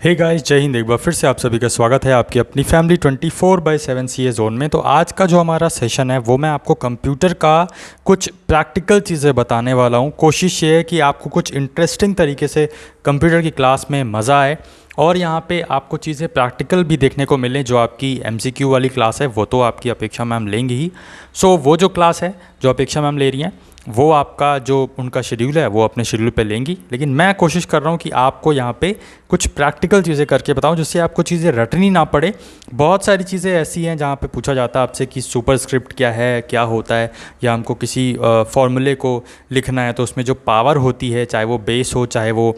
Hey guys, जय हिंद। एक बार फिर से आप सभी का स्वागत है आपकी अपनी फैमिली 24/7 सीए जोन में। तो आज का जो हमारा सेशन है वो मैं आपको कंप्यूटर का कुछ प्रैक्टिकल चीज़ें बताने वाला हूँ। कोशिश ये है कि आपको कुछ इंटरेस्टिंग तरीके से कंप्यूटर की क्लास में मज़ा आए और यहाँ पे आपको चीज़ें प्रैक्टिकल भी देखने को मिलें। जो आपकी एमसीक्यू वाली क्लास है वो तो आपकी अपेक्षा मैम लेंगी ही। सो वो जो क्लास है जो अपेक्षा मैम ले रही हैं वो आपका जो उनका शेड्यूल है वो अपने शेड्यूल पे लेंगी, लेकिन मैं कोशिश कर रहा हूँ कि आपको यहाँ पे कुछ प्रैक्टिकल चीज़ें करके बताऊँ जिससे आपको चीज़ें रटनी ना पड़े। बहुत सारी चीज़ें ऐसी हैं जहाँ पे पूछा जाता है आपसे कि सुपरस्क्रिप्ट क्या है, क्या होता है, या हमको किसी फॉर्मूले को लिखना है तो उसमें जो पावर होती है, चाहे वो बेस हो चाहे वो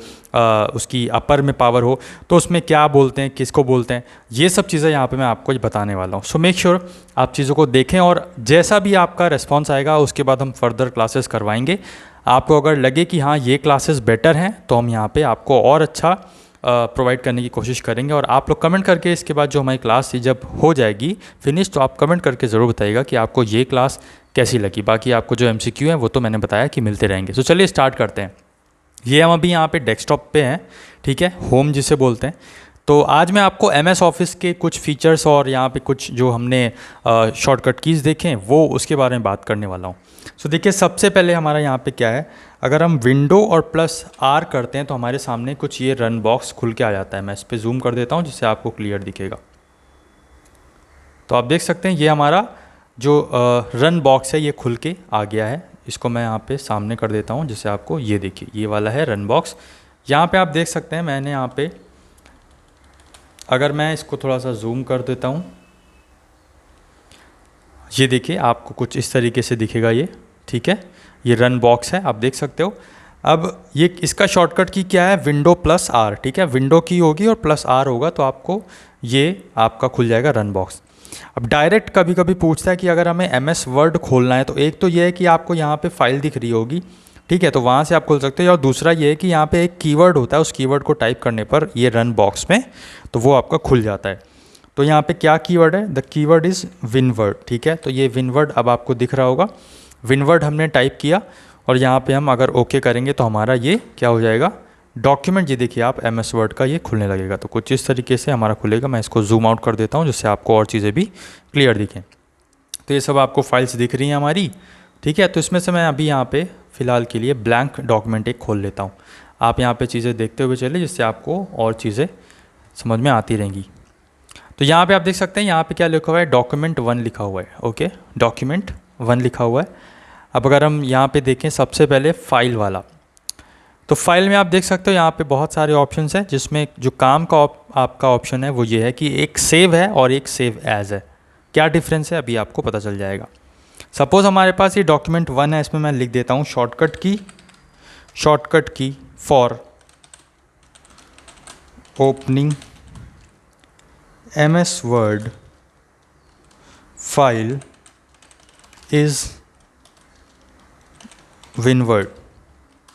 उसकी अपर में पावर हो, तो उसमें क्या बोलते हैं, किसको बोलते हैं, ये सब चीज़ें यहाँ पे मैं आपको बताने वाला हूँ। सो मेक श्योर आप चीज़ों को देखें और जैसा भी आपका रिस्पॉन्स आएगा उसके बाद हम फर्दर क्लासेस करवाएंगे। आपको अगर लगे कि हाँ ये क्लासेस बेटर हैं तो हम यहाँ पे आपको और अच्छा प्रोवाइड करने की कोशिश करेंगे। और आप लोग कमेंट करके इसके बाद जो हमारी क्लास थी जब हो जाएगी फिनिश, तो आप कमेंट करके ज़रूर बताइएगा कि आपको ये क्लास कैसी लगी। बाकी आपको जो एमसीक्यू है वो तो मैंने बताया कि मिलते रहेंगे। तो चलिए स्टार्ट करते हैं। ये हम अभी यहाँ पे डेस्कटॉप पे हैं, ठीक है, होम जिसे बोलते हैं। तो आज मैं आपको एमएस ऑफिस के कुछ फीचर्स और यहाँ पे कुछ जो हमने शॉर्टकट कीज़ देखे हैं वो उसके बारे में बात करने वाला हूँ। सो देखिए, सबसे पहले हमारा यहाँ पे क्या है, अगर हम विंडो और प्लस आर करते हैं तो हमारे सामने कुछ ये रन बॉक्स खुल के आ जाता है। मैं इस पर जूम कर देता हूँ जिससे आपको क्लियर दिखेगा। तो आप देख सकते हैं ये हमारा जो रन बॉक्स है ये खुल के आ गया है। इसको मैं यहाँ पे सामने कर देता हूँ जिससे आपको ये देखिए, ये वाला है रन बॉक्स। यहाँ पे आप देख सकते हैं मैंने यहाँ पे, अगर मैं इसको थोड़ा सा जूम कर देता हूँ, ये देखिए आपको कुछ इस तरीके से दिखेगा ये, ठीक है, ये रन बॉक्स है, आप देख सकते हो। अब ये इसका शॉर्टकट की क्या है, विंडो प्लस आर, ठीक है, विंडो की होगी और प्लस आर होगा तो आपको ये आपका खुल जाएगा रन बॉक्स। अब डायरेक्ट कभी कभी पूछता है कि अगर हमें एमएस वर्ड खोलना है तो एक तो ये है कि आपको यहाँ पे फाइल दिख रही होगी, ठीक है, तो वहाँ से आप खोल सकते हो। और दूसरा ये है कि यहाँ पे एक कीवर्ड होता है, उस कीवर्ड को टाइप करने पर ये रन बॉक्स में तो वो आपका खुल जाता है। तो यहाँ पे क्या कीवर्ड है, द कीवर्ड इज़ विनवर्ड, ठीक है। तो ये विनवर्ड अब आपको दिख रहा होगा, विनवर्ड हमने टाइप किया और यहाँ पे हम अगर ओके करेंगे तो हमारा ये क्या हो जाएगा, डॉक्यूमेंट। ये देखिए आप एमएस वर्ड का ये खुलने लगेगा। तो कुछ इस तरीके से हमारा खुलेगा। मैं इसको जूम आउट कर देता हूँ जिससे आपको और चीज़ें भी क्लियर दिखें। तो ये सब आपको फाइल्स दिख रही हैं हमारी, ठीक है। तो इसमें से मैं अभी यहाँ पे फ़िलहाल के लिए ब्लैंक डॉक्यूमेंट एक खोल लेता हूँ। आप यहाँ पे चीज़ें देखते हुए चले जिससे आपको और चीज़ें समझ में आती रहेंगी। तो यहाँ पे आप देख सकते हैं यहाँ पे क्या लिखा हुआ है, डॉक्यूमेंट 1 लिखा हुआ है, ओके, डॉक्यूमेंट 1 लिखा हुआ है। अब अगर हम यहाँ पे देखें सबसे पहले फाइल वाला, तो फाइल में आप देख सकते हो यहाँ पे बहुत सारे ऑप्शंस हैं, जिसमें जो काम का आपका ऑप्शन है वो ये है कि एक सेव है और एक सेव एज है। क्या डिफरेंस है अभी आपको पता चल जाएगा। सपोज़ हमारे पास ये डॉक्यूमेंट 1 है, इसमें मैं लिख देता हूँ shortcut key for opening MS word file is windward,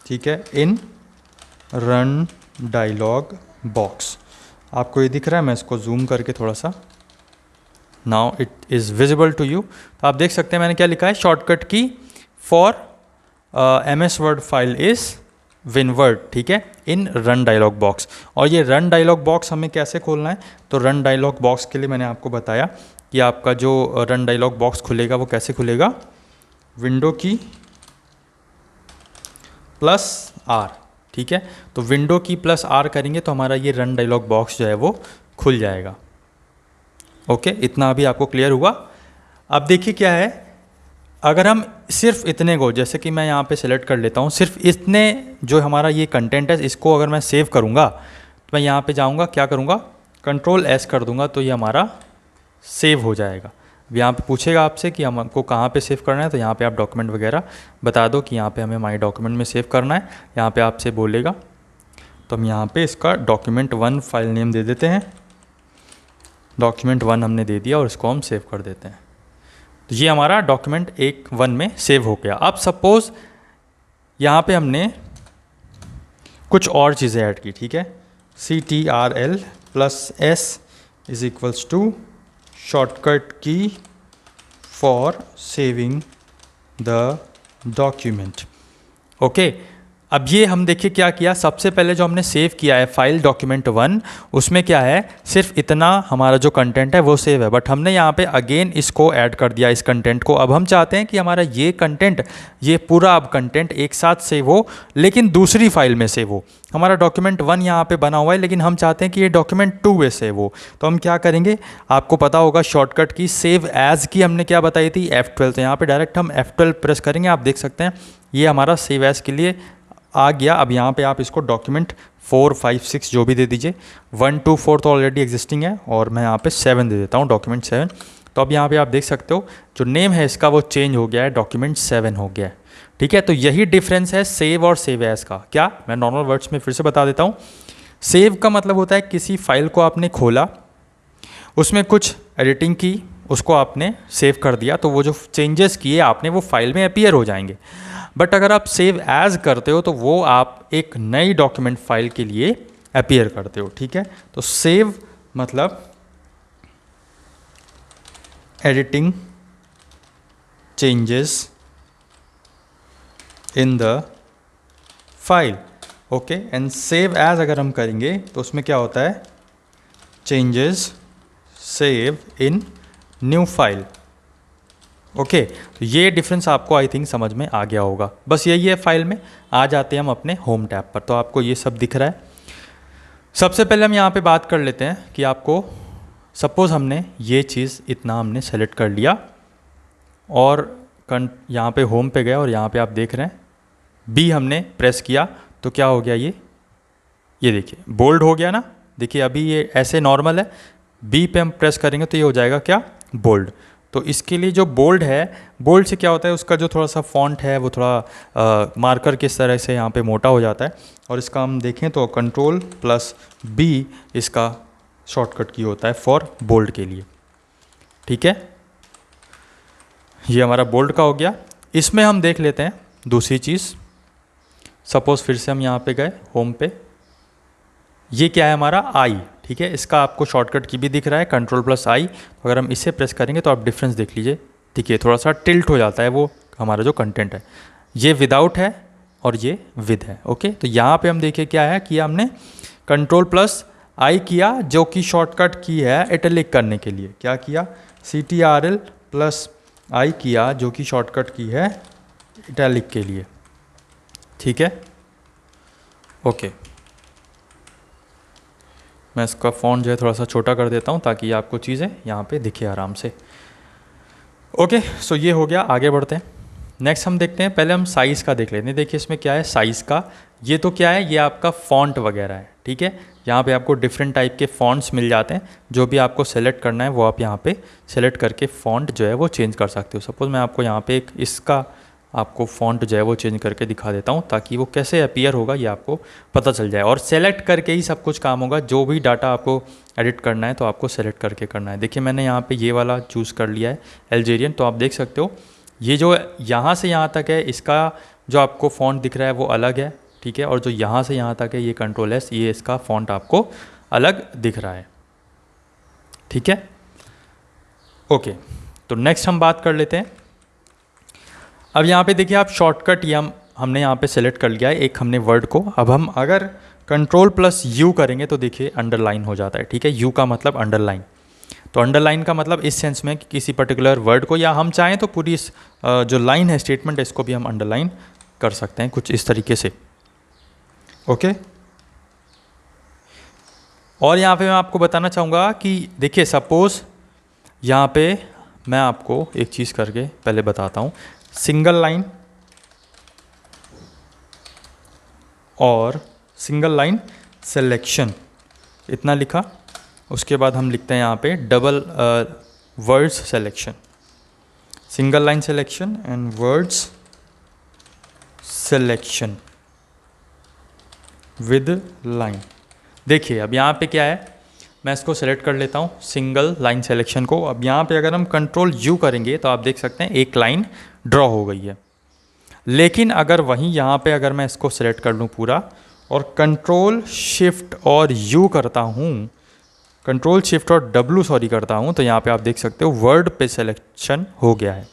ठीक है, इन रन डायलॉग बॉक्स। आपको ये दिख रहा है, मैं इसको जूम करके थोड़ा सा, now it is visible to you. तो आप देख सकते हैं मैंने क्या लिखा है, shortcut key for MS word file is windward, ठीक है, इन रन डायलॉग बॉक्स। और ये रन डायलॉग बॉक्स हमें कैसे खोलना है, तो रन डायलॉग बॉक्स के लिए मैंने आपको बताया कि आपका जो रन डायलॉग बॉक्स खुलेगा वो कैसे खुलेगा, विंडो की प्लस आर, ठीक है। तो विंडो की प्लस आर करेंगे तो हमारा ये रन डायलॉग बॉक्स जो है वो खुल जाएगा। ओके, इतना अभी आपको क्लियर हुआ। अब देखिए क्या है, अगर हम सिर्फ इतने को, जैसे कि मैं यहाँ पे सेलेक्ट कर लेता हूँ, सिर्फ इतने जो हमारा ये कंटेंट है इसको अगर मैं सेव करूँगा तो मैं यहाँ पे जाऊँगा, क्या करूँगा, कंट्रोल एस कर दूँगा तो ये हमारा सेव हो जाएगा। अब यहाँ पे पूछेगा आपसे कि हमको कहाँ पे सेव करना है, तो यहाँ पे आप डॉक्यूमेंट वगैरह बता दो कि यहाँ पे हमें माई डॉक्यूमेंट में सेव करना है। यहाँ पे आपसे बोलेगा तो हम यहाँ पे इसका डॉक्यूमेंट 1 फाइल नेम दे देते हैं, डॉक्यूमेंट 1 हमने दे दिया और इसको हम सेव कर देते हैं। तो ये हमारा डॉक्यूमेंट 1 में सेव हो गया। अब सपोज़ यहाँ पे हमने कुछ और चीज़ें ऐड की, ठीक है, CTRL+S is equals to shortcut key for saving the document, okay. अब ये हम देखिए क्या किया, सबसे पहले जो हमने सेव किया है फाइल document1, उसमें क्या है, सिर्फ इतना हमारा जो कंटेंट है वो सेव है, बट हमने यहाँ पे अगेन इसको ऐड कर दिया इस कंटेंट को। अब हम चाहते हैं कि हमारा ये कंटेंट, ये पूरा अब कंटेंट एक साथ सेव हो, लेकिन दूसरी फाइल में सेव हो। हमारा document1 यहाँ पे बना हुआ है, लेकिन हम चाहते हैं कि ये document2 में सेव हो। तो हम क्या करेंगे, आपको पता होगा शॉर्टकट की सेव एज़ की हमने क्या बताई थी, F12। तो यहाँ पे डायरेक्ट हम F12 प्रेस करेंगे, आप देख सकते हैं ये हमारा सेव एज़ के लिए आ गया। अब यहाँ पे आप इसको डॉक्यूमेंट 4, 5, 6 जो भी दे दीजिए। 1, 2, 4 तो ऑलरेडी एग्जिस्टिंग है, और मैं यहाँ पे 7 दे देता हूँ, डॉक्यूमेंट 7। तो अब यहाँ पे आप देख सकते हो जो नेम है इसका वो चेंज हो गया है, डॉक्यूमेंट 7 हो गया है। ठीक है, तो यही डिफरेंस है सेव और सेव एज का। क्या, मैं नॉर्मल वर्ड्स में फिर से बता देता हूँ। सेव का मतलब होता है किसी फाइल को आपने खोला, उसमें कुछ एडिटिंग की, उसको आपने सेव कर दिया, तो वो जो चेंजेस किए आपने वो फाइल में अपीयर हो जाएंगे। बट अगर आप सेव एज करते हो तो वो आप एक नई डॉक्यूमेंट फाइल के लिए अपीयर करते हो। ठीक है, तो सेव मतलब editing changes in the file, okay. And save as अगर हम करेंगे तो उसमें क्या होता है, changes save in new file, okay. तो ये डिफरेंस आपको आई थिंक समझ में आ गया होगा। बस यही है, फाइल में आ जाते हैं हम अपने होम टैब पर, तो आपको ये सब दिख रहा है। सबसे पहले हम यहाँ पे बात कर लेते हैं कि आपको सपोज़ हमने ये चीज़ इतना हमने सेलेक्ट कर लिया, और यहाँ पे होम पे गए, और यहाँ पे आप देख रहे हैं बी हमने प्रेस किया तो क्या हो गया, ये देखिए बोल्ड हो गया ना। देखिए अभी ये ऐसे नॉर्मल है, बी पे हम प्रेस करेंगे तो ये हो जाएगा क्या, बोल्ड। तो इसके लिए जो बोल्ड है, बोल्ड से क्या होता है, उसका जो थोड़ा सा फॉन्ट है वो थोड़ा मार्कर किस तरह से यहाँ पे मोटा हो जाता है। और इसका हम देखें तो Ctrl+B इसका शॉर्टकट की होता है फॉर बोल्ड के लिए। ठीक है, ये हमारा बोल्ड का हो गया। इसमें हम देख लेते हैं दूसरी चीज़। सपोज़ फिर से हम यहाँ पे गए होम पे, ये क्या है हमारा आई। ठीक है, इसका आपको शॉर्टकट की भी दिख रहा है Ctrl+I। तो अगर हम इसे प्रेस करेंगे तो आप डिफरेंस देख लीजिए, ठीक है, थोड़ा सा टिल्ट हो जाता है वो हमारा जो कंटेंट है, ये विदाउट है और ये विद है। ओके, तो यहाँ पे हम देखिए क्या है कि हमने Ctrl+I किया जो कि शॉर्टकट की है इटैलिक करने के लिए। क्या किया, Ctrl+I किया जो कि शॉर्टकट की है इटैलिक के लिए। ठीक है, ओके, मैं इसका फ़ॉन्ट जो है थोड़ा सा छोटा कर देता हूँ ताकि आपको चीज़ें यहाँ पे दिखे आराम से। ओके, सो ये हो गया, आगे बढ़ते हैं। नेक्स्ट हम देखते हैं, पहले हम साइज़ का देख लेते हैं। देखिए इसमें क्या है साइज़ का, ये तो क्या है, ये आपका फ़ॉन्ट वगैरह है। ठीक है, यहाँ पे आपको डिफरेंट टाइप के फ़ॉन्ट्स मिल जाते हैं, जो भी आपको सेलेक्ट करना है वो आप यहाँ पे सेलेक्ट करके फ़ॉन्ट जो है वो चेंज कर सकते हो। सपोज़ मैं आपको यहाँ पे एक इसका आपको फ़ॉन्ट जो है वो चेंज करके दिखा देता हूँ ताकि वो कैसे अपीयर होगा ये आपको पता चल जाए। और सेलेक्ट करके ही सब कुछ काम होगा, जो भी डाटा आपको एडिट करना है तो आपको सेलेक्ट करके करना है। देखिए मैंने यहाँ पे ये वाला चूज़ कर लिया है अल्जेरियन, तो आप देख सकते हो ये जो यहाँ से यहाँ तक है इसका जो आपको फ़ॉन्ट दिख रहा है वो अलग है। ठीक है, और जो यहाँ से यहाँ तक है ये Ctrl+S, ये इसका फ़ॉन्ट आपको अलग दिख रहा है। ठीक है, ओके, तो नेक्स्ट हम बात कर लेते हैं। अब यहाँ पे देखिए आप शॉर्टकट ये हमने यहाँ पे सेलेक्ट कर लिया है एक हमने वर्ड को। अब हम अगर Ctrl+U करेंगे तो देखिए अंडरलाइन हो जाता है। ठीक है, U का मतलब अंडरलाइन। तो अंडरलाइन का मतलब इस सेंस में कि किसी पर्टिकुलर वर्ड को, या हम चाहें तो पूरी जो लाइन है स्टेटमेंट है इसको भी हम अंडरलाइन कर सकते हैं कुछ इस तरीके से। ओके, और यहाँ पे मैं आपको बताना चाहूँगा कि देखिए सपोज़ यहाँ पे मैं आपको एक चीज़ करके पहले बताता हूँ। सिंगल लाइन और सिंगल लाइन सिलेक्शन इतना लिखा, उसके बाद हम लिखते हैं यहाँ पे double words selection, single line selection and words selection with line. देखिए अब यहाँ पे क्या है, मैं इसको सेलेक्ट कर लेता हूँ सिंगल लाइन सिलेक्शन को। अब यहाँ पे अगर हम Ctrl+U करेंगे तो आप देख सकते हैं एक लाइन ड्रॉ हो गई है। लेकिन अगर वहीं यहाँ पे अगर मैं इसको सेलेक्ट कर लूँ पूरा और Ctrl+Shift और U करता हूँ, Ctrl+Shift और W सॉरी करता हूँ, तो यहाँ पे आप देख सकते हो वर्ड पे सिलेक्शन हो गया है।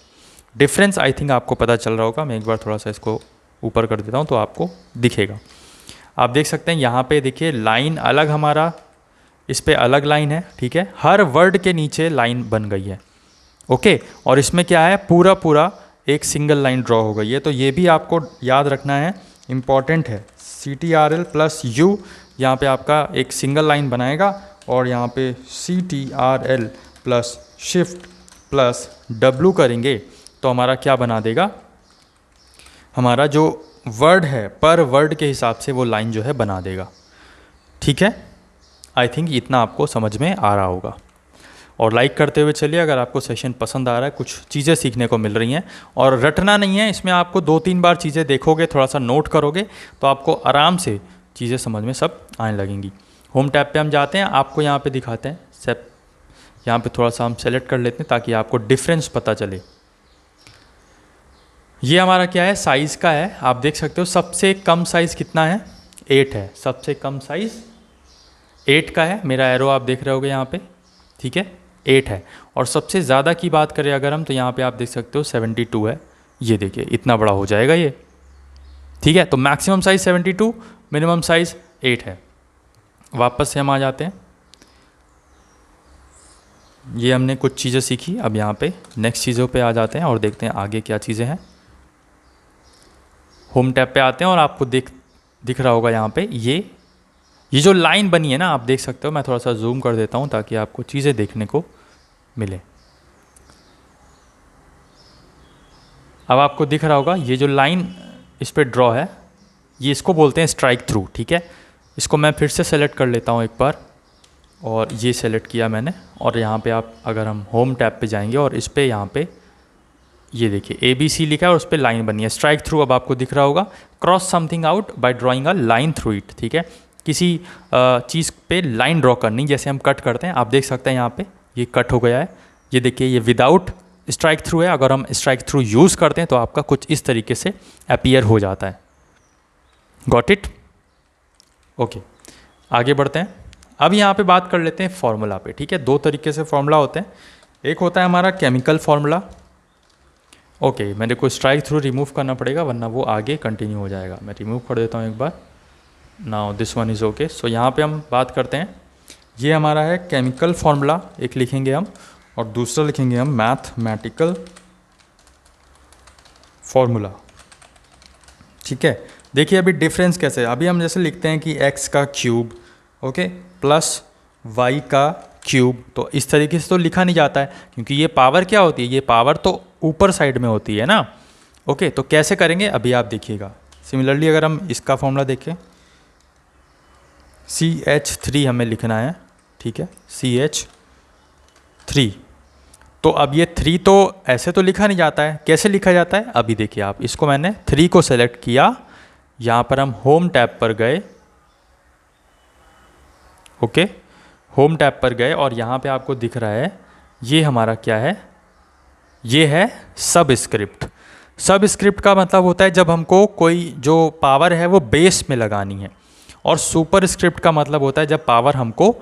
डिफरेंस आई थिंक आपको पता चल रहा होगा। मैं एक बार थोड़ा सा इसको ऊपर कर देता हूँ तो आपको दिखेगा। आप देख सकते हैं यहाँ पे देखिए लाइन अलग हमारा, इस पे अलग लाइन है, ठीक है, हर वर्ड के नीचे लाइन बन गई है, ओके। और इसमें क्या है, पूरा पूरा एक सिंगल लाइन ड्रॉ हो गई है। तो ये भी आपको याद रखना है, इम्पॉर्टेंट है। CTRL प्लस U यहाँ पे आपका एक सिंगल लाइन बनाएगा, और यहाँ पे CTRL plus shift plus W करेंगे तो हमारा क्या बना देगा, हमारा जो वर्ड है पर वर्ड के हिसाब से वो लाइन जो है बना देगा, ठीक है। आई थिंक इतना आपको समझ में आ रहा होगा। और लाइक करते हुए चलिए अगर आपको सेशन पसंद आ रहा है, कुछ चीज़ें सीखने को मिल रही हैं। और रटना नहीं है, इसमें आपको 2-3 बार चीज़ें देखोगे, थोड़ा सा नोट करोगे तो आपको आराम से चीज़ें समझ में सब आने लगेंगी। होम टैब पे हम जाते हैं, आपको यहाँ पे दिखाते हैं सेप, यहाँ पे थोड़ा सा हम सेलेक्ट कर लेते हैं ताकि आपको डिफरेंस पता चले। ये हमारा क्या है, साइज़ का है, आप देख सकते हो सबसे कम साइज़ कितना है, 8 है। सबसे कम साइज़ 8 का है, मेरा एरो आप देख रहे होगे यहाँ पे, ठीक है, 8 है। और सबसे ज़्यादा की बात करें अगर हम, तो यहाँ पे आप देख सकते हो 72 है। ये देखिए इतना बड़ा हो जाएगा ये, ठीक है। तो मैक्सिमम साइज़ 72, मिनिमम साइज़ 8 है। वापस से हम आ जाते हैं, ये हमने कुछ चीज़ें सीखी, अब यहाँ पे नेक्स्ट चीज़ों पे आ जाते हैं और देखते हैं आगे क्या चीज़ें हैं। होम टैब पे आते हैं और आपको दिख रहा होगा यहाँ पे ये जो लाइन बनी है ना, आप देख सकते हो। मैं थोड़ा सा जूम कर देता हूँ ताकि आपको चीज़ें देखने को मिले। अब आपको दिख रहा होगा ये जो लाइन इस पे ड्रॉ है, ये इसको बोलते हैं स्ट्राइक थ्रू, ठीक है। इसको मैं फिर से सेलेक्ट कर लेता हूँ एक बार, और ये सेलेक्ट किया मैंने। और यहाँ पे आप अगर हम होम टैब पे जाएंगे और इस पे यहाँ पे ये देखिए ABC लिखा है और उस पर लाइन बनी है, स्ट्राइक थ्रू। अब आपको दिख रहा होगा, cross something out by drawing a line through it, ठीक है। किसी चीज़ पे लाइन ड्रॉ करनी, जैसे हम कट करते हैं, आप देख सकते हैं यहाँ पे ये कट हो गया है। ये देखिए ये विदाउट स्ट्राइक थ्रू है, अगर हम स्ट्राइक थ्रू यूज़ करते हैं तो आपका कुछ इस तरीके से अपीयर हो जाता है। Got it, okay. आगे बढ़ते हैं, अब यहाँ पे बात कर लेते हैं फॉर्मूला पे, ठीक है। 2 तरीके से फॉर्मूला होते हैं, एक होता है हमारा केमिकल फॉर्मूला, ओके। मेरे को स्ट्राइक थ्रू रिमूव करना पड़ेगा वरना वो आगे कंटिन्यू हो जाएगा। मैं रिमूव कर देता हूँ एक बार, now this one is okay. So यहाँ पे हम बात करते हैं, ये हमारा है केमिकल फॉर्मूला, एक लिखेंगे हम, और दूसरा लिखेंगे हम मैथमेटिकल फॉर्मूला, ठीक है। देखिए अभी डिफरेंस कैसे है, अभी हम जैसे लिखते हैं कि x का क्यूब, ओके, प्लस y का क्यूब, तो इस तरीके से तो लिखा नहीं जाता है, क्योंकि ये पावर क्या होती है, ये पावर तो ऊपर साइड में होती है ना, ओके। तो कैसे करेंगे अभी आप देखिएगा। सिमिलरली अगर हम इसका फॉर्मूला देखें, CH3 हमें लिखना है, ठीक है, CH3। तो अब ये 3 तो ऐसे तो लिखा नहीं जाता है, कैसे लिखा जाता है अभी देखिए आप। इसको मैंने 3 को सेलेक्ट किया, यहाँ पर हम होम टैब पर गए, ओके, होम टैब पर गए और यहाँ पे आपको दिख रहा है ये हमारा क्या है, ये है सब स्क्रिप्ट। सब स्क्रिप्ट का मतलब होता है जब हमको कोई जो पावर है वो बेस में लगानी है, और सुपर स्क्रिप्ट का मतलब होता है जब पावर हमको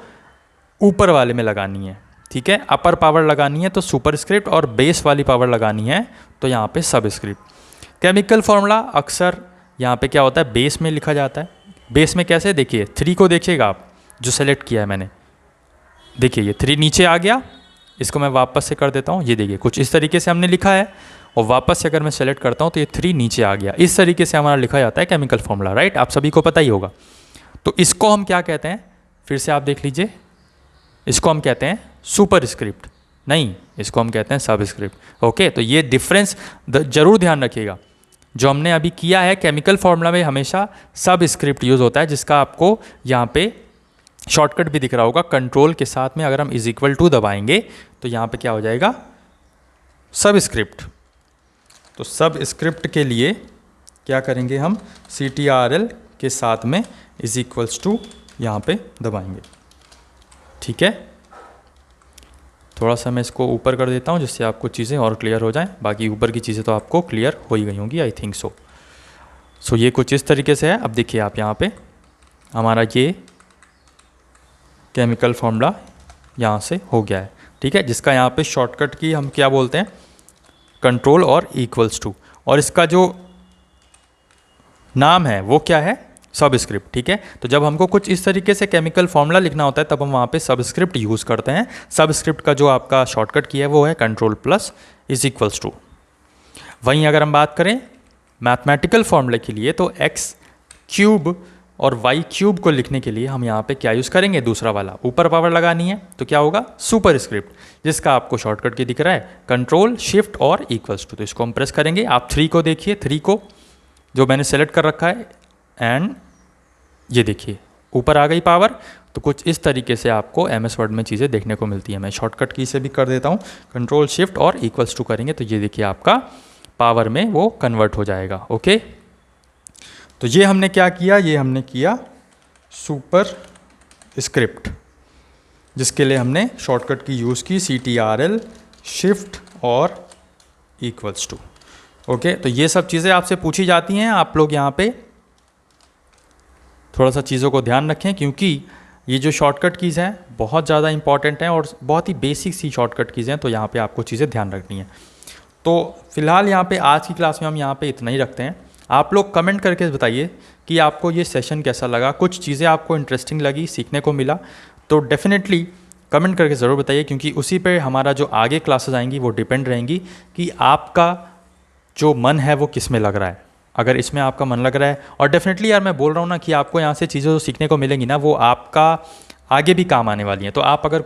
ऊपर वाले में लगानी है, ठीक है। अपर पावर लगानी है तो सुपर स्क्रिप्ट, और बेस वाली पावर लगानी है तो यहाँ पे सब स्क्रिप्ट। केमिकल फॉर्मूला अक्सर यहाँ पे क्या होता है, बेस में लिखा जाता है। बेस में कैसे, देखिए 3 को देखिएगा आप, जो सेलेक्ट किया है मैंने, देखिए ये 3 नीचे आ गया। इसको मैं वापस से कर देता हूँ, ये देखिए कुछ इस तरीके से हमने लिखा है, और वापस से अगर मैं सेलेक्ट करता हूँ तो ये 3 नीचे आ गया। इस तरीके से हमारा लिखा जाता है केमिकल फॉर्मूला, राइट, आप सभी को पता ही होगा। तो इसको हम क्या कहते हैं, फिर से आप देख लीजिए, इसको हम कहते हैं सुपर स्क्रिप्ट, नहीं, इसको हम कहते हैं सब स्क्रिप्ट, ओके। तो ये डिफरेंस जरूर ध्यान रखिएगा। जो हमने अभी किया है केमिकल फॉर्मूला में हमेशा सब स्क्रिप्ट यूज़ होता है, जिसका आपको यहाँ पे शॉर्टकट भी दिख रहा होगा, कंट्रोल के साथ में अगर हम =2 दबाएंगे तो यहाँ पे क्या हो जाएगा, सब स्क्रिप्ट। तो सब स्क्रिप्ट के लिए क्या करेंगे हम, CTRL के साथ में =2 यहाँ पे दबाएंगे, ठीक है। थोड़ा सा मैं इसको ऊपर कर देता हूँ जिससे आपको चीज़ें और क्लियर हो जाएं, बाकी ऊपर की चीज़ें तो आपको क्लियर हो ही गई होंगी, आई थिंक सो। सो ये कुछ इस तरीके से है। अब देखिए आप यहाँ पे हमारा ये केमिकल फॉर्मूला यहाँ से हो गया है, ठीक है, जिसका यहाँ पे शॉर्टकट की हम क्या बोलते हैं, कंट्रोल और =2। और इसका जो नाम है वो क्या है, सबस्क्रिप्ट। ठीक है, तो जब हमको कुछ इस तरीके से केमिकल फॉर्मूला लिखना होता है तब हम वहाँ पे सबस्क्रिप्ट यूज़ करते हैं। सबस्क्रिप्ट का जो आपका शॉर्टकट की है वो है control plus is equals to. वहीं अगर हम बात करें मैथमेटिकल फॉर्मूले के लिए तो एक्स क्यूब और वाई क्यूब को लिखने के लिए हम यहाँ पे क्या यूज़ करेंगे, दूसरा वाला, ऊपर पावर लगानी है तो क्या होगा, सुपर स्क्रिप्ट, जिसका आपको शॉर्टकट की दिख रहा है कंट्रोल शिफ्ट और इक्वल्स टू। तो इसको हम प्रेस करेंगे। आप 3 को देखिए, 3 को जो मैंने सेलेक्ट कर रखा है, एंड ये देखिए ऊपर आ गई पावर। तो कुछ इस तरीके से आपको MS वर्ड में चीज़ें देखने को मिलती हैं। मैं शॉर्टकट की से भी कर देता हूँ, कंट्रोल शिफ्ट और इक्वल्स टू करेंगे तो ये देखिए आपका पावर में वो कन्वर्ट हो जाएगा। ओके, तो ये हमने क्या किया, ये हमने किया सुपर स्क्रिप्ट, जिसके लिए हमने शॉर्टकट की यूज़ की CTRL शिफ्ट और इक्वल्स टू। ओके, तो ये सब चीज़ें आपसे पूछी जाती हैं। आप लोग यहाँ पे थोड़ा सा चीज़ों को ध्यान रखें, क्योंकि ये जो शॉर्टकट कीज़ हैं बहुत ज़्यादा इंपॉर्टेंट हैं और बहुत ही बेसिक सी शॉर्टकट कीज़ हैं, तो यहाँ पे आपको चीज़ें ध्यान रखनी है। तो फिलहाल यहाँ पे आज की क्लास में हम यहाँ पे इतना ही रखते हैं। आप लोग कमेंट करके बताइए कि आपको ये सेशन कैसा लगा, कुछ चीज़ें आपको इंटरेस्टिंग लगी, सीखने को मिला, तो डेफिनेटली कमेंट करके ज़रूर बताइए, क्योंकि उसी पे हमारा जो आगे क्लासेस आएंगी वो डिपेंड रहेंगी कि आपका जो मन है वो किस में लग रहा है। अगर इसमें आपका मन लग रहा है, और डेफिनेटली यार मैं बोल रहा हूँ ना कि आपको यहाँ से चीज़ें जो सीखने को मिलेंगी ना वो आपका आगे भी काम आने वाली हैं। तो आप अगर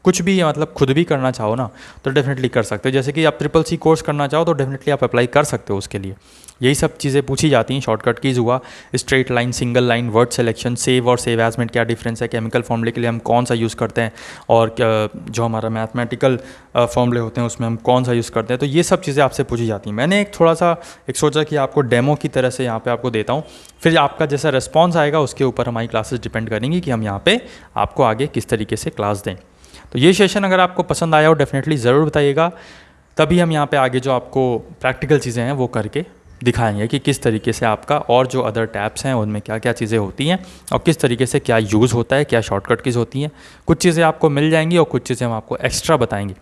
कुछ भी मतलब खुद भी करना चाहो ना तो डेफिनेटली कर सकते हो। जैसे कि आप CCC कोर्स करना चाहो तो डेफिनेटली आप अप्लाई कर सकते हो उसके लिए। यही सब चीज़ें पूछी जाती हैं। शॉर्टकट कीज़ हुआ, straight line, single line, word selection, save और सेव एज में क्या डिफरेंस है, केमिकल फॉर्मूले के लिए हम कौन सा यूज़ करते हैं, और जो हमारा मैथमेटिकल फॉर्मूले होते हैं उसमें हम कौन सा यूज़ करते हैं। तो ये सब चीज़ें आपसे पूछी जाती हैं। मैंने एक सोचा कि आपको डेमो की तरह से यहाँ पे आपको देता हूँ, फिर आपका जैसा रिस्पॉन्स आएगा उसके ऊपर हमारी क्लासेस डिपेंड करेंगी कि हम यहाँ पे आपको आगे किस तरीके से क्लास दें। तो ये सेशन अगर आपको पसंद आया हो डेफिनेटली ज़रूर बताइएगा, तभी हम यहाँ पे आगे जो आपको प्रैक्टिकल चीज़ें हैं वो करके दिखाएंगे कि किस तरीके से आपका और जो अदर टैब्स हैं उनमें क्या क्या चीज़ें होती हैं और किस तरीके से क्या यूज़ होता है, क्या शॉर्टकट कीज़ होती हैं। कुछ चीज़ें आपको मिल जाएंगी और कुछ चीज़ें हम आपको एक्स्ट्रा बताएंगे।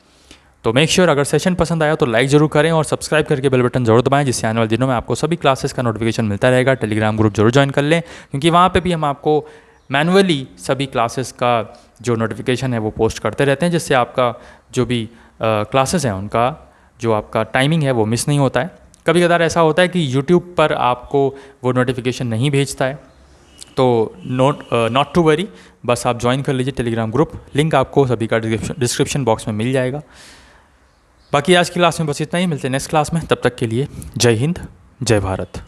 तो मेक श्योर अगर सेशन पसंद आया तो लाइक ज़रूर करें और सब्सक्राइब करके बेल बटन ज़रूर दबाएं, जिससे आने वाले दिनों में आपको सभी क्लासेस का नोटिफिकेशन मिलता रहेगा। टेलीग्राम ग्रुप जरूर ज्वाइन कर लें, क्योंकि वहाँ पे भी हम आपको मैनुअली सभी क्लासेस का जो नोटिफिकेशन है वो पोस्ट करते रहते हैं, जिससे आपका जो भी क्लासेस हैं उनका जो आपका टाइमिंग है वो मिस नहीं होता है। कभी कभार ऐसा होता है कि यूट्यूब पर आपको वो नोटिफिकेशन नहीं भेजता है, तो नॉट टू वरी, बस आप ज्वाइन कर लीजिए टेलीग्राम ग्रुप। लिंक आपको सभी का डिस्क्रिप्शन बॉक्स में मिल जाएगा। बाकी आज की क्लास में बस इतना ही, मिलते हैं नेक्स्ट क्लास में। तब तक के लिए जय हिंद, जय भारत।